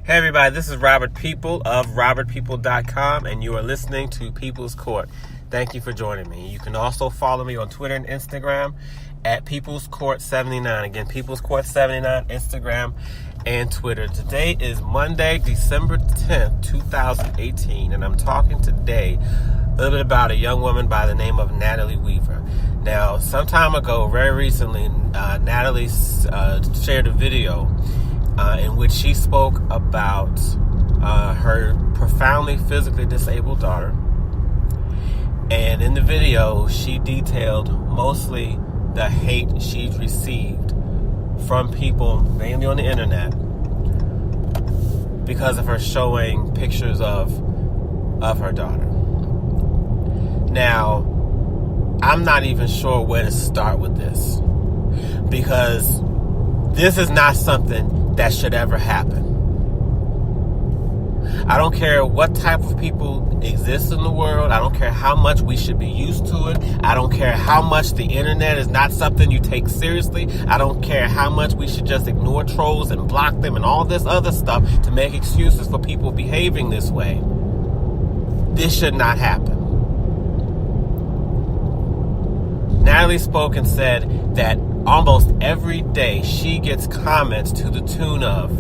Hey everybody, this is Robert People of robertpeople.com, and you are listening to People's Court. Thank you for joining me. You can also follow me on Twitter and Instagram at People's Court 79. Again, People's Court 79, Instagram and Twitter. Today is Monday, December 10th, 2018, and I'm talking today a little bit about a young woman by the name of Natalie Weaver. Now, some time ago, very recently, Natalie shared a video in which she spoke about her profoundly physically disabled daughter. And in the video, she detailed mostly the hate she's received from people, mainly on the internet, because of her showing pictures of her daughter. Now, I'm not even sure where to start with this, because this is not something that should ever happen. I don't care what type of people exist in the world. I don't care how much we should be used to it. I don't care how much the internet is not something you take seriously. I don't care how much we should just ignore trolls and block them and all this other stuff to make excuses for people behaving this way. This should not happen. Natalie spoke and said that almost every day she gets comments to the tune of,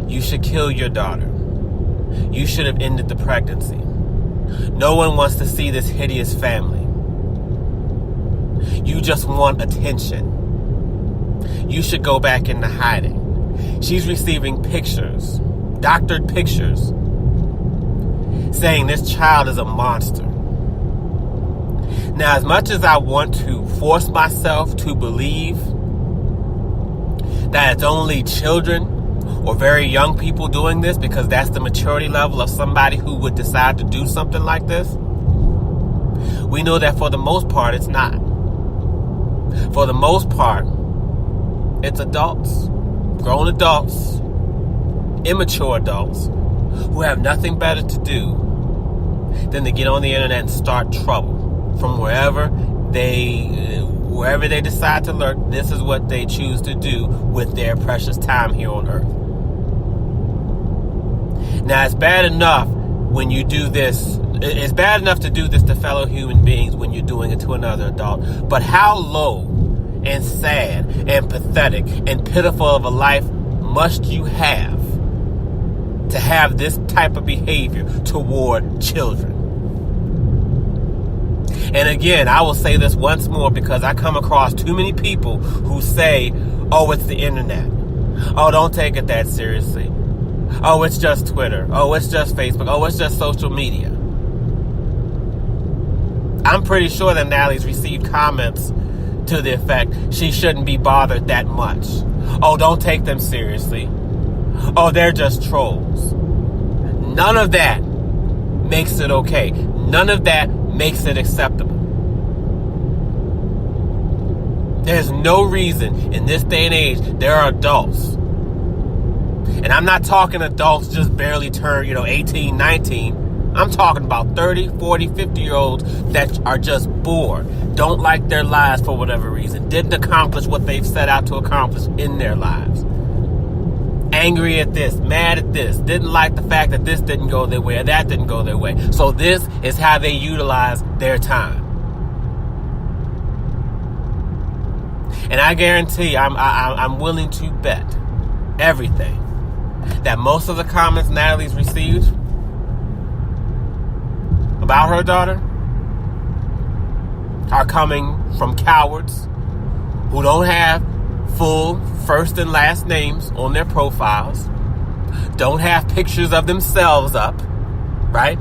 "You should kill your daughter. You should have ended the pregnancy. No one wants to see this hideous family. You just want attention. You should go back into hiding." She's receiving pictures, doctored pictures, saying this child is a monster. Now, as much as I want to force myself to believe that it's only children or very young people doing this, because that's the maturity level of somebody who would decide to do something like this, we know that for the most part, it's not. For the most part, it's adults, grown adults, immature adults, who have nothing better to do than to get on the internet and start trouble. From wherever they decide to lurk, this is what they choose to do with their precious time here on earth. Now, it's bad enough when you do this. It's bad enough to do this to fellow human beings when you're doing it to another adult. But how low and sad and pathetic and pitiful of a life must you have to have this type of behavior toward children? And again, I will say this once more, because I come across too many people who say, "Oh, it's the internet. Oh, don't take it that seriously. Oh, it's just Twitter. Oh, it's just Facebook. Oh, it's just social media." I'm pretty sure that Natalie's received comments to the effect she shouldn't be bothered that much. "Oh, don't take them seriously. Oh, they're just trolls." None of that makes it okay. None of that makes it acceptable. There's no reason in this day and age. There are adults, and I'm not talking adults just barely turned 18, 19. I'm talking about 30, 40, 50-year-olds that are just bored, don't like their lives for whatever reason, didn't accomplish what they've set out to accomplish in their lives. Angry at this, mad at this, didn't like the fact that this didn't go their way or that didn't go their way. So this is how they utilize their time. And I guarantee, I'm willing to bet everything that most of the comments Natalie's received about her daughter are coming from cowards who don't have full first and last names on their profiles, don't have pictures of themselves up, right?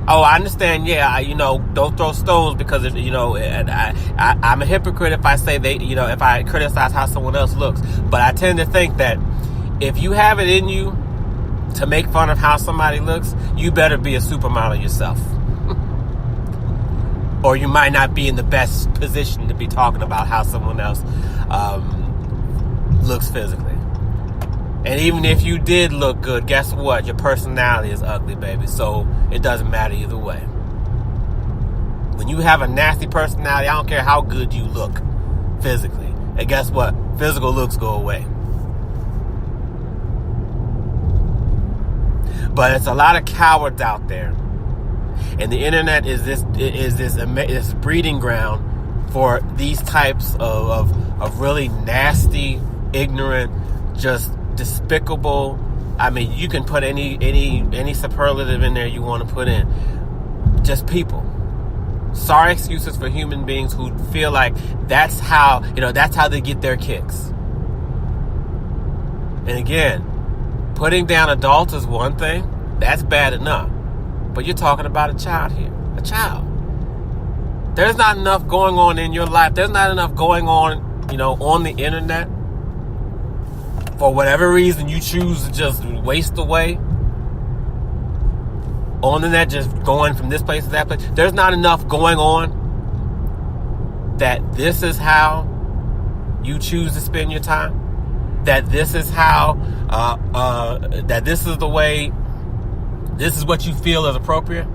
Oh, I understand. Yeah, don't throw stones, because I'm a hypocrite if I say if I criticize how someone else looks. But I tend to think that if you have it in you to make fun of how somebody looks, you better be a supermodel yourself. Or you might not be in the best position to be talking about how someone else looks physically. And even if you did look good, guess what? Your personality is ugly, baby. So it doesn't matter either way. When you have a nasty personality, I don't care how good you look physically. And guess what? Physical looks go away. But it's a lot of cowards out there. And the internet is this breeding ground for these types of really nasty, ignorant, just despicable. I mean, you can put any superlative in there you want to put in. Just people. Sorry excuses for human beings who feel like that's how they get their kicks. And again, putting down adults is one thing. That's bad enough. But you're talking about a child here. A child. There's not enough going on in your life. There's not enough going on, on the internet. For whatever reason you choose to just waste away. On the net, just going from this place to that place. There's not enough going on that this is how you choose to spend your time. That this is how, that this is the way, this is what you feel is appropriate.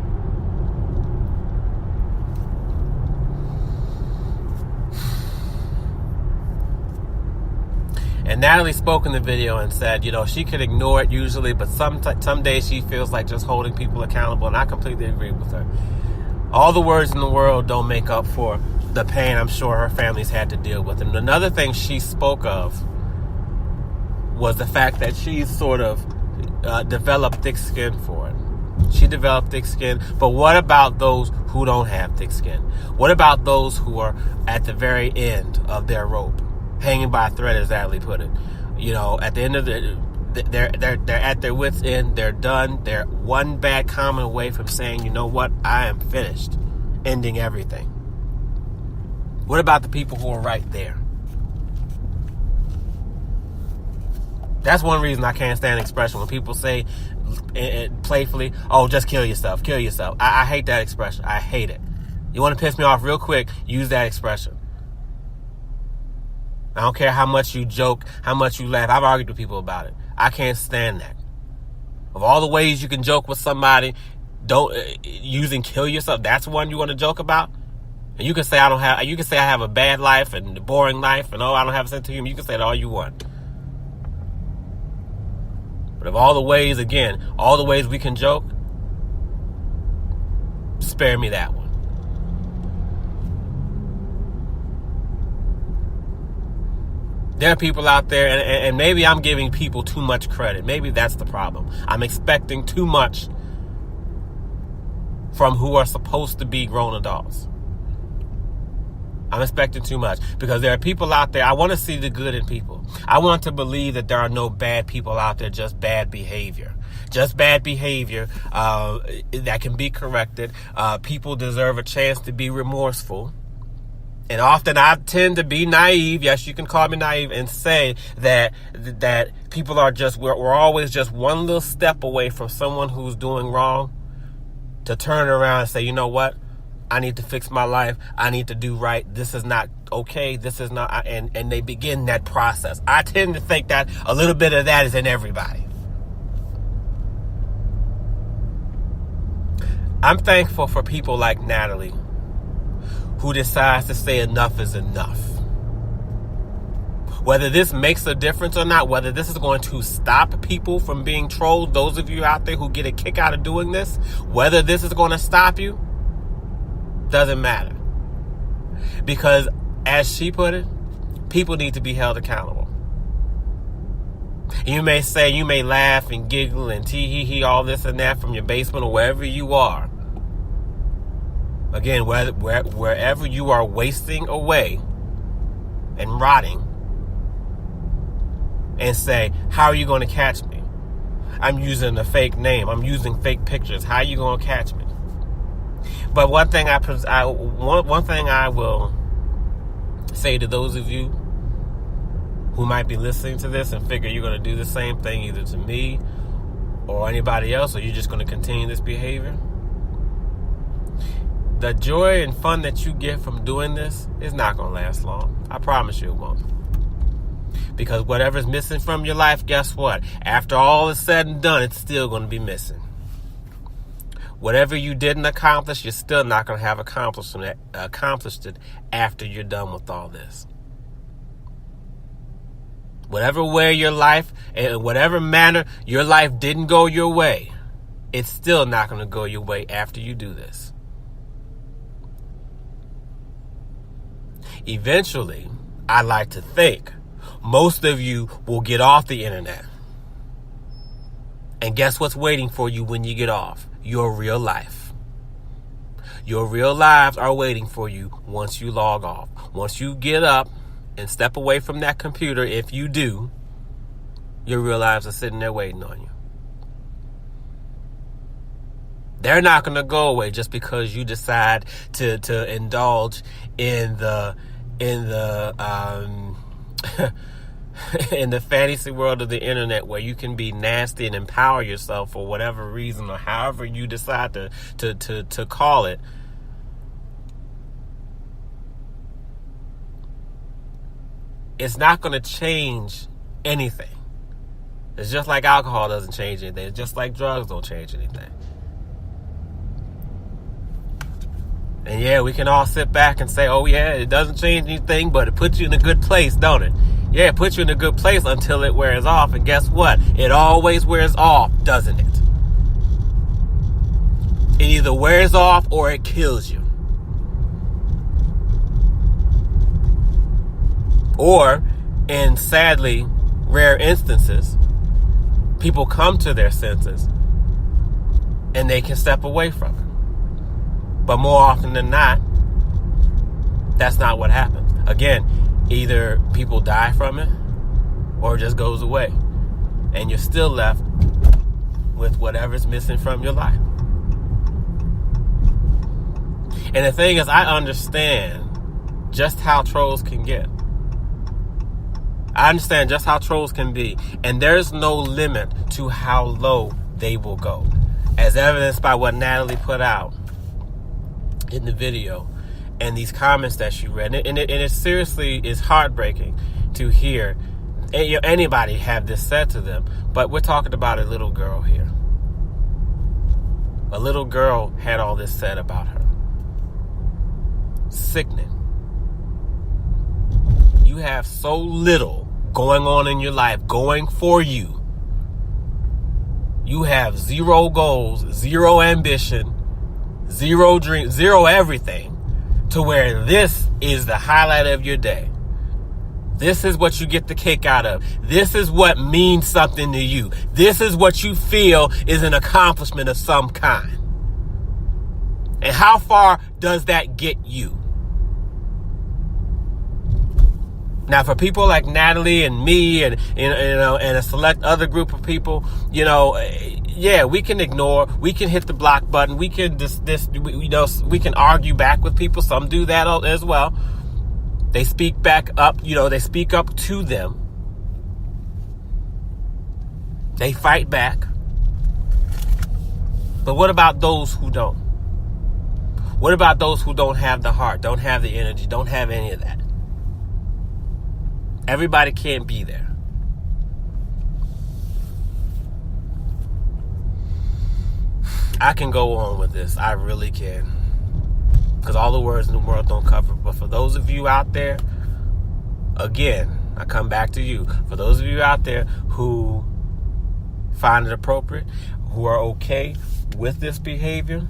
And Natalie spoke in the video and said, she could ignore it usually, but some days she feels like just holding people accountable, and I completely agree with her. All the words in the world don't make up for the pain I'm sure her family's had to deal with. And another thing she spoke of was the fact that she's sort of developed thick skin for it. She developed thick skin, but what about those who don't have thick skin? What about those who are at the very end of their rope? Hanging by a thread, as Natalie put it. At the end of they're at their wits' end. They're done. They're one bad comment away from saying, you know what, I am finished, ending everything. What about the people who are right there? That's one reason I can't stand expression when people say playfully, "Oh, just kill yourself, kill yourself." I hate that expression. I hate it. You want to piss me off real quick? Use that expression. I don't care how much you joke, how much you laugh. I've argued with people about it. I can't stand that. Of all the ways you can joke with somebody, using kill yourself. That's one you want to joke about. And you can say I have a bad life and a boring life, and I don't have a sense of humor. You can say it all you want. But of all the ways we can joke, spare me that one. There are people out there, and maybe I'm giving people too much credit. Maybe that's the problem. I'm expecting too much from who are supposed to be grown adults. I'm expecting too much because there are people out there. I want to see the good in people. I want to believe that there are no bad people out there, just bad behavior. Just bad behavior that can be corrected. People deserve a chance to be remorseful. And often I tend to be naive. Yes, you can call me naive and say that people are we're always just one little step away from someone who's doing wrong to turn around and say, you know what? I need to fix my life. I need to do right. This is not okay. This is not, and they begin that process. I tend to think that a little bit of that is in everybody. I'm thankful for people like Natalie, who decides to say enough is enough. Whether this makes a difference or not, whether this is going to stop people from being trolls, those of you out there who get a kick out of doing this, whether this is going to stop you, doesn't matter. Because, as she put it, people need to be held accountable. You may say, you may laugh and giggle and tee-hee-hee, all this and that from your basement or wherever you are. Again, wherever you are wasting away and rotting, and say, how are you going to catch me? I'm using a fake name. I'm using fake pictures. How are you going to catch me? But one thing I will say to those of you who might be listening to this and figure you're going to do the same thing either to me or anybody else, or you're just going to continue this behavior. The joy and fun that you get from doing this is not going to last long. I promise you it won't. Because whatever's missing from your life, guess what? After all is said and done, it's still going to be missing. Whatever you didn't accomplish, you're still not going to have accomplished it after you're done with all this. Whatever way your life, in whatever manner your life didn't go your way, it's still not going to go your way after you do this. Eventually, I like to think most of you will get off the internet. And guess what's waiting for you when you get off? Your real life. Your real lives are waiting for you once you log off. Once you get up and step away from that computer, if you do, your real lives are sitting there waiting on you. They're not going to go away just because you decide to indulge in the in the fantasy world of the internet, where you can be nasty and empower yourself for whatever reason or however you decide to call it. It's not going to change anything. It's just like alcohol doesn't change anything. It's just like drugs don't change anything. And yeah, we can all sit back and say, oh yeah, it doesn't change anything, but it puts you in a good place, don't it? Yeah, it puts you in a good place until it wears off. And guess what? It always wears off, doesn't it? It either wears off or it kills you. Or, in sadly rare instances, people come to their senses and they can step away from it. But more often than not, that's not what happens. Again, either people die from it or it just goes away. And you're still left with whatever's missing from your life. And the thing is, I understand just how trolls can get. I understand just how trolls can be. And there's no limit to how low they will go. As evidenced by what Natalie put out in the video and these comments that she read. And it seriously is heartbreaking to hear anybody have this said to them. But we're talking about a little girl here. A little girl had all this said about her. Sickening. You have so little going on in your life, going for you. You have zero goals, zero ambition, zero dreams, zero everything, to where this is the highlight of your day. This is what you get the kick out of. This is what means something to you. This is what you feel is an accomplishment of some kind. And how far does that get you? Now, for people like Natalie and me and a select other group of people, yeah, we can ignore, we can hit the block button, we can we can argue back with people. Some do that as well. They speak back up, they speak up to them. They fight back. But what about those who don't? What about those who don't have the heart, don't have the energy, don't have any of that? Everybody can't be there. I can go on with this. I really can. Because all the words in the world don't cover. But for those of you out there, again, I come back to you. For those of you out there who find it appropriate, who are okay with this behavior,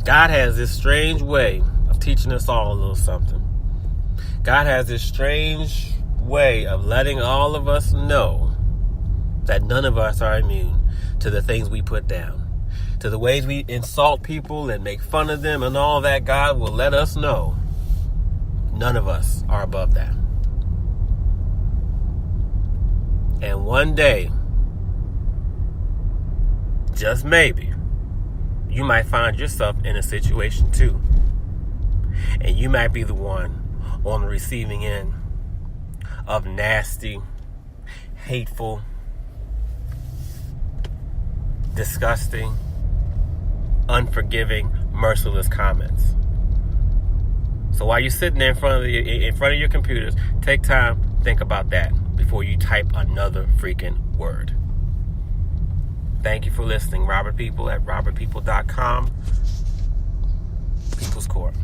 God has this strange way of teaching us all a little something. God has this strange way of letting all of us know that none of us are immune to the things we put down, to the ways we insult people and make fun of them and all that. God will let us know none of us are above that. And one day, just maybe, you might find yourself in a situation too. And you might be the one on the receiving end of nasty, hateful, disgusting, unforgiving, merciless comments. So while you're sitting there in front of your computers, take time, think about that before you type another freaking word. Thank you for listening. Robert People at robertpeople.com. People's Court.